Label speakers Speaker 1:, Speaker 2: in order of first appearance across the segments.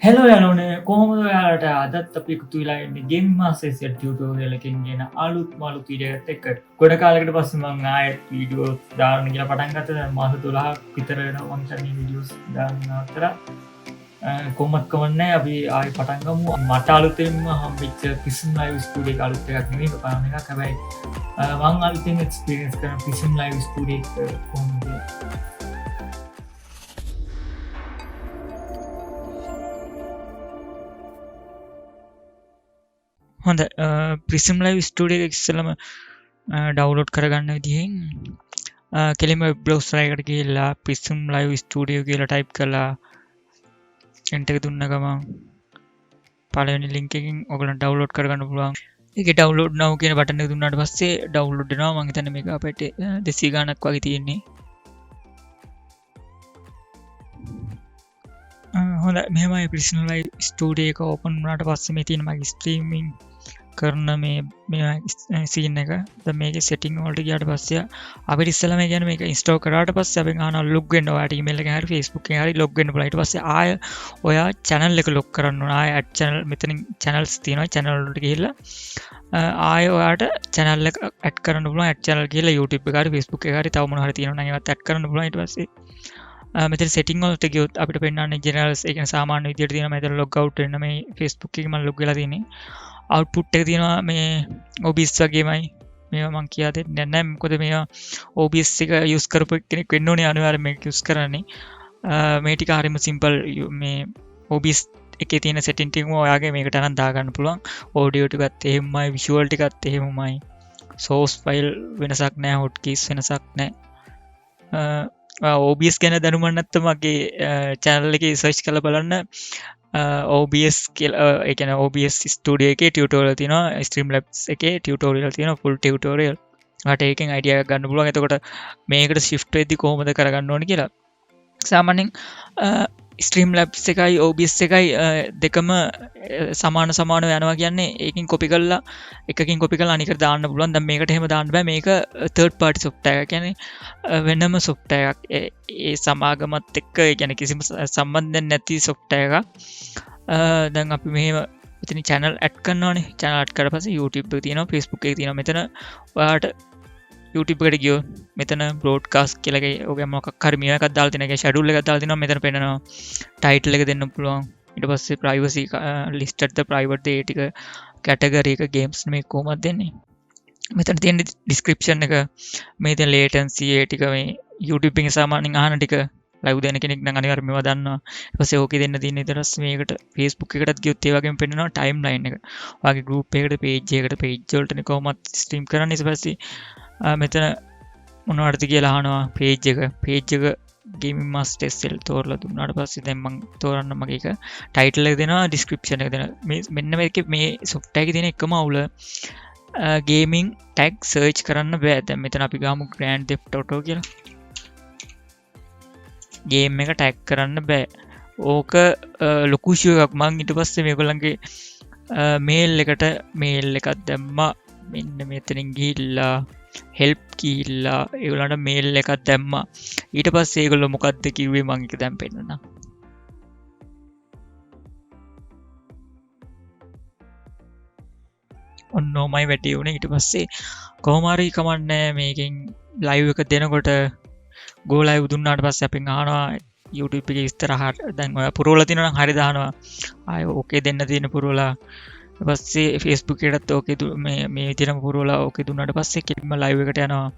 Speaker 1: Hello යනුනේ කොහොමද ඔයාලට අදත් අපි එකතු වෙලා ඉන්නේ ගේම් මාස්ටර්ස් ටියුටෝරියල් එකකින් ගෙන අලුත් මලුත් වීඩියෝ එකත් එක්ක. ගොඩ කාලයකට පස්සේ මම ආයෙත් වීඩියෝස් දාන්න කියලා පටන් ගත්තා. දැන් මාස 12ක් විතර වෙනවා මම දැන් මේ වීඩියෝස් දාන්න අතර කොහොමත් කවන්නේ අපි ආයෙ පටන් ගමු. මට අලුතෙන්ම හම්බෙච්ච Prism Live Studio එක අලුත් එකක් නෙමෙයි බලන එකක්. හැබැයි මම අලුතෙන් එක්ස්පීරියන්ස් කරන Prism Live Studio එක කොහොමද හොඳ Prism Live Studio එක ඉස්සෙල්ලම ඩවුන්ලෝඩ් කරගන්න විදිහෙන් කෙලින්ම වෙබ් බ්‍රවුසර් එකකට ගිහිල්ලා Prism Live Studio කියලා ටයිප් කරලා එන්ටර් එක දුන්න ගමන් පළවෙනි ලින්ක් එකකින් ඔයගලන්ට ඩවුන්ලෝඩ් කරගන්න පුළුවන්. ඒකේ ඩවුන්ලෝඩ් now කියන බටන් එක දුන්නාට පස්සේ ඩවුන්ලෝඩ් වෙනවා. මම හිතන්නේ මේක අපිට 200 ගණක් වගේ තියෙන්නේ. හොඳයි මෙහෙමයි Prism Live Studio එක ඕපන් වුණාට පස්සේ මේ තියෙන මගේ ස්ට්‍රීමින් කරන මේ සීන් එක. දැන් මේකේ සෙටින් වලට ගියාට පස්සේ අපිට ඉස්සෙල්ලා මේ කියන්නේ මේක ඉන්ස්ටෝල් කරාට පස්සේ අපි අහනවා ලොග් වෙන්න. ඔයාලට ඊමේල් එකෙන් හරි Facebook එකෙන් හරි ලොග් වෙන්න පුළුවන්. ඊට පස්සේ ආය ඔයා channel එක ලොග් කරන්න ඕන. ආය add channel මෙතනින් channels තියෙනවා. channel වලට ගිහිල්ලා ආය ඔයාට channel එක add කරන්න පුළුවන්. add channel කියලා YouTube එක හරි Facebook එක හරි තව මොනවා හරි තියෙනවා නම් ඒවත් add කරන්න පුළුවන්. ඊට පස්සේ මෙතන setting වලට ගියොත් අපිට පෙන්නන්නේ generals ඒ කියන්නේ සාමාන්‍ය විදියට තියෙනවා. මෙතන log out වෙන්න මේ Facebook එකේ මම log වෙලා තියෙන්නේ. output එක තියෙනවා මේ OBS වගේමයි. මේවා මම කියා දෙන්නේ නැහැ මොකද මේවා OBS එක use කරපු කෙනෙක් වෙන්න ඕනේ අනිවාර්යයෙන් මේක use කරන්නේ. මේ ටික හරිම simple මේ OBS එකේ තියෙන setting ටිකම ඔයාගේ මේකට අරන් දාගන්න පුළුවන්. audio ටිකත් එහෙමයි visual ටිකත් එහෙමයි. source file වෙනසක් නැහැ hotkeys වෙනසක් නැහැ. OBS ගැන දැනුම නැත්නම් මගේ channel එකේ search කරලා බලන්න OBS කියලා ඒ කියන්නේ OBS Studio එකේ tutorial තියෙනවා Streamlabs එකේ tutorial තියෙනවා full tutorial. ඔයාලට ඒකෙන් idea එකක් ගන්න පුළුවන්. එතකොට මේකට shift වෙද්දි කොහොමද කරගන්න ඕනේ කියලා. සාමාන්‍යයෙන් Streamlabs එකයි OBS එකයි දෙකම සමාන යනවා කියන්නේ ඒකෙන් copy කරලා එකකින් copy කරලා අනිකට දාන්න පුළුවන්. දැන් මේකට එහෙම දාන්න බෑ. මේක third party software එකක්. කියන්නේ වෙනම software එකක්. ඒ සමාගමත් එක්ක ඒ කියන්නේ කිසිම සම්බන්ධයක් නැති software එකක්. දැන් අපි මෙහෙම මෙතන channel add කරනවානේ. channel add කරලා පස්සේ YouTube එක තියෙනවා, Facebook එක තියෙනවා. මෙතන ඔයාට YouTube එකට ගියොත් මෙතන broadcast කියලා ඔගේ මොකක් හරි මේවා එකක් දාලා තියෙනවා. ඒකේ schedule එකක් දාලා තියෙනවා. මෙතන පෙන්නනවා title එක දෙන්න පුළුවන්. ඊට පස්සේ privacy listed the private ඒ ටික category එක games මේ කොහොමද දෙන්නේ. මෙතන තියෙන description එක මේ තියෙන latency ඒ ටික මේ YouTube එකේ සාමාන්‍යයෙන් අහන ටික live දෙන කෙනෙක් නම් අනිවාර්යයෙන් මේවා දන්නවා. ඊට පස්සේ ඕකේ දෙන්න තියෙන ඊට පස්සේ මේකට Facebook එකටත් ගියොත් ඒ වගේම පෙන්නනවා timeline එක. ඔයාගේ group එකකට page වලටනේ කොහොමද stream කරන්නේ. ඊට පස්සේ මෙතන මොනවටද කියලා අහනවා page එක gaming master SL තෝරලා දුන්නාට පස්සේ දැන් මම තෝරන්න මගේ එක title එක දෙනවා description එක දෙනවා. මෙන්න මේකේ මේ software එකේ තියෙන එකම අවුල gaming tag search කරන්න බෑ. දැන් මෙතන අපි ගමු Grand Theft Auto කියලා. game එක tag කරන්න බෑ. ඕක ලොකු issue එකක්. මම ඊට පස්සේ මේගොල්ලන්ගේ mail එකට mail එකක් දැම්මා. මෙන්න මෙතනින් ගිහිල්ලා help කියලා ඒගොල්ලන්ට mail එකක් දැම්මා. ඊට පස්සේ ඒගොල්ලෝ මොකද්ද කිව්වේ මම ඒක දැන් පෙන්නනවා. ඔන්නෝමයි වැටි උනේ. ඊට පස්සේ කොහොම හරි කමන්නේ මේකෙන් live එක දෙනකොට go live දුන්නාට පස්සේ අපෙන් අහනවා YouTube එකේ ඉස්සරහට දැන් ඔය පුරවලා තියෙනවා නම් හරි දානවා. ආය ඕකේ දෙන්න තියෙන පුරවලා. ඊට පස්සේ Facebook එකටත් ඕකේ මේ විදිහටම පුරවලා ඕකේ දුන්නාට පස්සේ කෙලින්ම live එකට යනවා.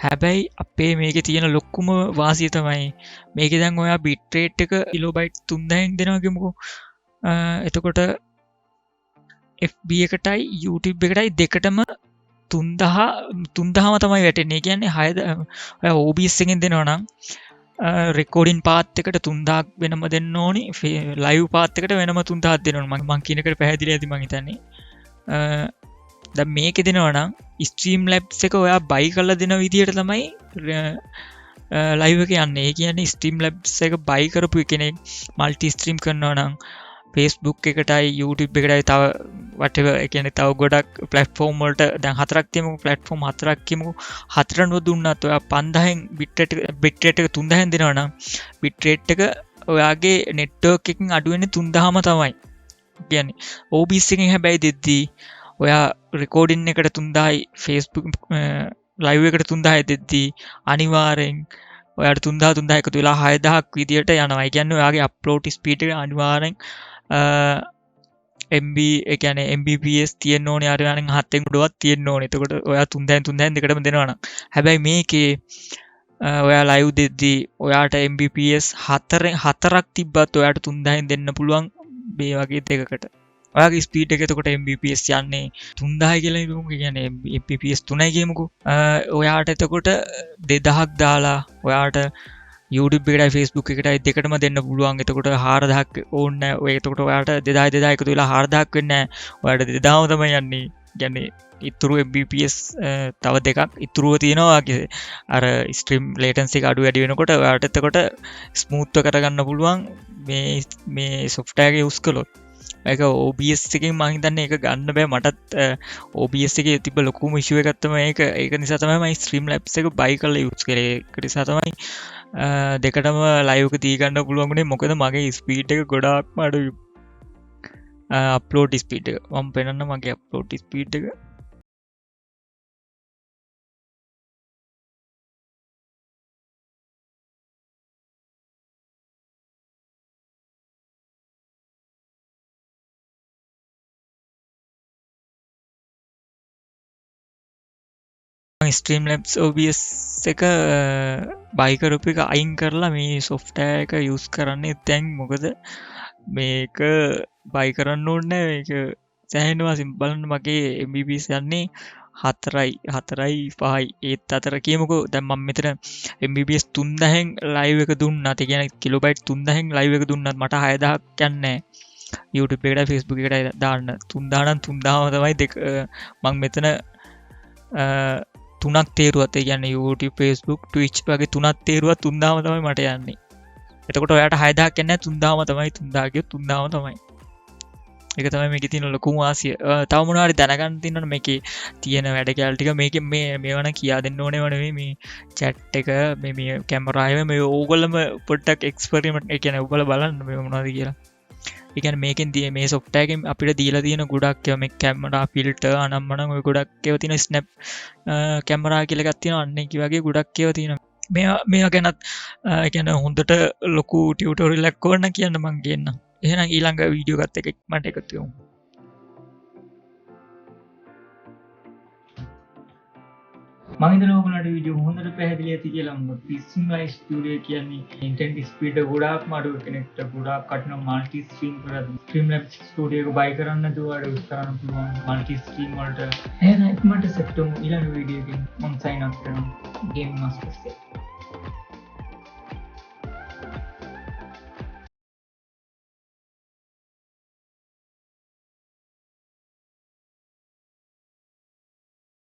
Speaker 1: හැබැයි අපේ මේකේ තියෙන ලොකුම වාසිය තමයි මේකේ දැන් ඔයා bit rate එක කිලෝබයිට් 3000න් දෙනවා කියමුකෝ. එතකොට FB එකටයි YouTube එකටයි දෙකටම 3000ම තමයි වැටෙන්නේ. ඒ කියන්නේ 6000 ඔයා OBS එකෙන් දෙනවා නම් recording path එකට 3000ක් වෙනම දෙන්න ඕනි. live path එකට වෙනම 3000ක් දෙන්න ඕනි. මම කියන එකට පැහැදිලි ඇති මම හිතන්නේ. දැන් මේකේ දෙනවා නම් Streamlabs එක ඔයා buy කරලා දෙන විදියට තමයි live එක යන්නේ. ඒ කියන්නේ Streamlabs එක buy කරපු කෙනෙක් multi stream කරනවා නම් Facebook එකටයි YouTube එකටයි තව whatever ඒ කියන්නේ තව ගොඩක් platform වලට දැන් හතරක් තියමුකෝ platform හතරක් කියමුකෝ හතරම දුන්නත් ඔයා 5000න් bit rate එක 3000න් දෙනවා නම් bit rate එක ඔයාගේ නෙට්වර්ක් එකකින් අඩු වෙන්නේ 3000ම තමයි. කියන්නේ OBS එකෙන් හැබැයි දෙද්දී ඔයා රෙකෝඩින් එකට 3000යි Facebook ලයිව් එකට 3000යි දෙද්දී අනිවාර්යෙන් ඔයාට 3000 එකතු වෙලා 6000ක් විදියට යනවා. ඒ කියන්නේ ඔයාගේ අප්ලෝඩ් ස්පීඩ් එක අනිවාර්යෙන් MB ඒ කියන්නේ Mbps තියෙන්න ඕනේ. අරගෙන 7න් උඩවත් තියෙන්න ඕනේ. එතකොට ඔයා 3000න් දෙකටම දෙනවා නම්. හැබැයි මේකේ ඔයා ලයිව් දෙද්දී ඔයාට Mbps 4ක් තිබ්බත් ඔයාට 3000න් දෙන්න පුළුවන් මේ වගේ දෙකකට. ඔයාගේ ස්පීඩ් එක එතකොට Mbps යන්නේ 3000 කියලා හිතමුකෝ. කියන්නේ Mbps 3යි කියමුකෝ. ඔයාට එතකොට 2000ක් දාලා ඔයාට YouTube එකටයි Facebook එකටයි දෙකටම දෙන්න පුළුවන්. එතකොට 4000ක් ඕනේ නැහැ. ඔය එතකොට ඔයාට 2000 එකතු වෙලා 4000ක් වෙන්නේ නැහැ. ඔයාට 2000ම තමයි යන්නේ. කියන්නේ ඉතුරු Mbps තව දෙකක් ඉතුරුව තියෙනවා වගේ. අර ස්ට්‍රීම් ලේටන්සි එක අඩු වැඩි වෙනකොට ඔයාට එතකොට ස්මූත්ව කරගන්න පුළුවන් මේ software එක use කළොත්. ඒක OBS එකෙන් මම හිතන්නේ ඒක ගන්න බෑ. මටත් OBS එකේ තිබ්බ ලොකුම issue එකක් තමයි ඒක නිසා තමයි මම Streamlabs එක buy කරලා use කරේ. ඒක නිසා තමයි දෙකටම live එක දී ගන්න පුළුවන් වුණේ. මොකද මගේ ස්පීඩ් එක ගොඩාක්ම අඩුයි. අප්ලෝඩ් ස්පීඩ් එක මම පෙන්නන්න මගේ අප්ලෝඩ් ස්පීඩ් එක. Streamlabs OBS එක buy කරපු එක අයින් කරලා මේ software එක use කරන්නේ දැන්. මොකද මේක buy කරන්න ඕනේ නැහැ. මේක සෑහෙනවා සිම්පල්. බලන්න මගේ Mbps යන්නේ 4යි 5යි ඒත් අතර කියමුකෝ. දැන් මම මෙතන Mbps 3000න් live එක දුන්නාත් ඒ කියන්නේ කිලෝබයිට් 3000න් live එක දුන්නාත් මට 6000ක් යන්නේ YouTube එකට Facebook එකට දාන්න. 3000 නම් 3000ම තමයි දෙක මම මෙතන තුනක් තේරුවත්. ඒ කියන්නේ YouTube Facebook Twitch වගේ තුනක් තේරුවත් 3000ම තමයි මට යන්නේ. එතකොට ඔයාට 6000ක් යන්නේ 3000ම තමයි. 3000 ගියොත් 3000ම තමයි. ඒක තමයි මේකේ තියෙන ලොකුම වාසිය. තව මොනවා හරි දැනගන්න තියෙනවනේ මේකේ තියෙන වැඩ කැලේ ටික. මේකේ මේවන කියා දෙන්න ඕනේව නෙවෙයි. මේ chat එක මේ කැමරා එක මේ ඕගොල්ලෝම පොඩ්ඩක් එක්ස්පෙරිමන්ට් ඒ කියන්නේ ඔයගොල්ලෝ බලන්න මේ මොනවද කියලා. ඒ කියන්නේ මේකෙන් මේ software එකෙන් අපිට දීලා තියෙන ගොඩක් ඒවා මේ කැමරා ෆිල්ටර් අනම්මනම් ඔය ගොඩක් ඒවා තියෙන ස්නැප් කැමරා කියලා එකක් තියෙනවා. අන්න ඒ වගේ ගොඩක් ඒවා තියෙනවා. මේවා ගැනත් ඒ කියන්නේ හොඳට ලොකු ටියුටෝරියල් එකක් ඕන කියන්න මම කියන්නම්. එහෙනම් ඊළඟ වීඩියෝ එකත් එක්ක මට එකතු වෙමු. මම හිතනවා ඔයගොල්ලන්ට වීඩියෝ හොඳට පැහැදිලි ඇති කියලා. මොකද Prism Live Studio කියන්නේ ඉන්ටර්නෙට් ස්පීඩ් එක ගොඩාක්ම අඩු කෙනෙක්ට ගොඩාක් කටින මල්ටි ස්ට්‍රීම් කරලා Streamlabs Studio එක buy කරන්න නැතුව use කරන්න පුළුවන් මල්ටි ස්ට්‍රීම් වලට. එහෙනම් ඉක්මනට සෙට් වෙමු ඊළඟ වීඩියෝ එකකින්. මම sign off කරනවා. Game Master.